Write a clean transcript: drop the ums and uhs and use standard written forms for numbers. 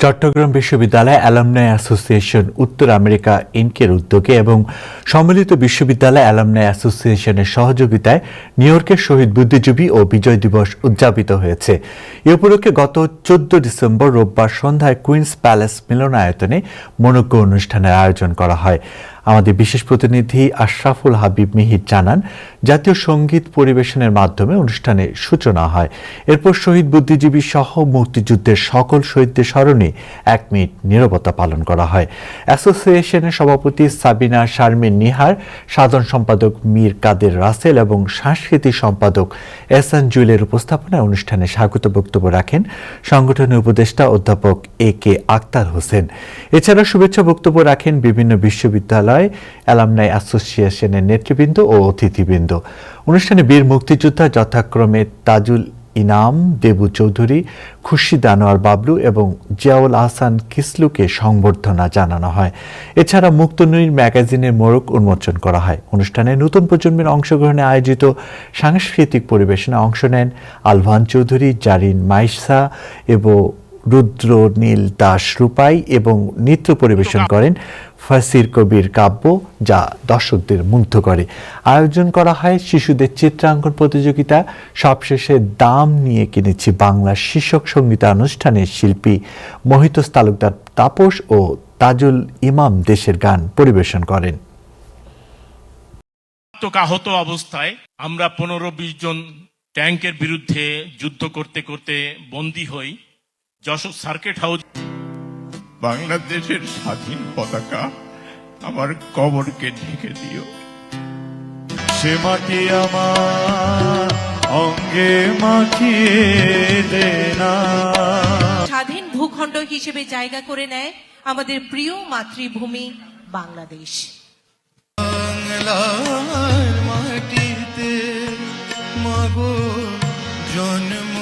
চট্টগ্রাম বিশ্ববিদ্যালয় alumni association উত্তর America ইনকের উদ্যোগে এবং সম্মিলিত বিশ্ববিদ্যালয় অ্যালামনাই অ্যাসোসিয়েশনের সহযোগিতায় নিউ ইয়র্কের শহীদ বুদ্ধিজীবী ও বিজয় দিবস উদযাপিত হয়েছে। এ উপলক্ষে গত 14 ডিসেম্বর রোববার সন্ধ্যায় কুইন্স প্যালেস মিলনায়তনে মনোজ্ঞ অনুষ্ঠানের আয়োজন করা হয়। আমাদের বিশেষ প্রতিনিধি আশরাফুল হাবিব মিহির জানান, জাতীয় সঙ্গীত পরিবেশনের মাধ্যমে অনুষ্ঠানের সূচনা হয়। এরপর শহীদ বুদ্ধিজীবী সহ মুক্তিযুদ্ধের সকল শহীদদের স্মরণে 1 মিনিট নীরবতা পালন করা হয়। অ্যাসোসিয়েশনের সভাপতি সাবিনা শারমিন নিহার, সাধারণ সম্পাদক মীর কাদের রাসেল এবং সাংস্কৃতিক সম্পাদক এহসান জুয়েলের উপস্থাপনায় অনুষ্ঠানে স্বাগত বক্তব্য রাখেন সংগঠনের উপদেষ্টা অধ্যাপক AK আক্তার হোসেন। এছাড়া শুভেচ্ছা বক্তব্য রাখেন বিভিন্ন বিশ্ববিদ্যালয় অ্যালামনাই অ্যাসোসিয়েশনের নেতৃবৃন্দ ও অতিথিবৃন্দ। অনুষ্ঠানে বীর মুক্তিযোদ্ধা যথাক্রমে তাজুল ইনাম দেবু চৌধুরী, খুরশিদ আনোয়ার বাবলু এবং জিয়াউল আহসান কিসলুকে সংবর্ধনা জানানো হয়। এছাড়া মুক্তনূর ম্যাগাজিনের মোড়ক উন্মোচন করা হয়। অনুষ্ঠানে নতুন প্রজন্মের অংশগ্রহণে আয়োজিত সাংস্কৃতিক পরিবেশনায় অংশ নেন আলভান চৌধুরী, জারিন মাইসা এবং রুদ্র নীল দাস রূপাই এবং নৃত্য পরিবেশন করেন ফাসির কবির কাব্য, যা দর্শকদের মুগ্ধ করে। আয়োজন করা হয় শিশুদের চিত্রাঙ্কন প্রতিযোগিতা। সবশেষে দাম নিয়ে কিনেছি বাংলা শীর্ষক সঙ্গীতানুষ্ঠানের শিল্পী মহিতোস তালুকদার তাপস ও তাজুল ইমাম দেশের গান পরিবেশন করেন। আহত অবস্থায় আমরা 15-20 জন ট্যাঙ্কের বিরুদ্ধে যুদ্ধ করতে করতে বন্দী হই যশোর সার্কিট হাউস। বাংলাদেশের স্বাধীন পতাকা আমার কবরকে ঢেকে দিও। সে মাটি আমার অঙ্গে মাখিয়ে দে না। স্বাধীন ভূখণ্ড হিসেবে জায়গা করে নেয় আমাদের প্রিয় মাতৃভূমি বাংলাদেশ। বাংলার মাটিতে মাগো জন্ম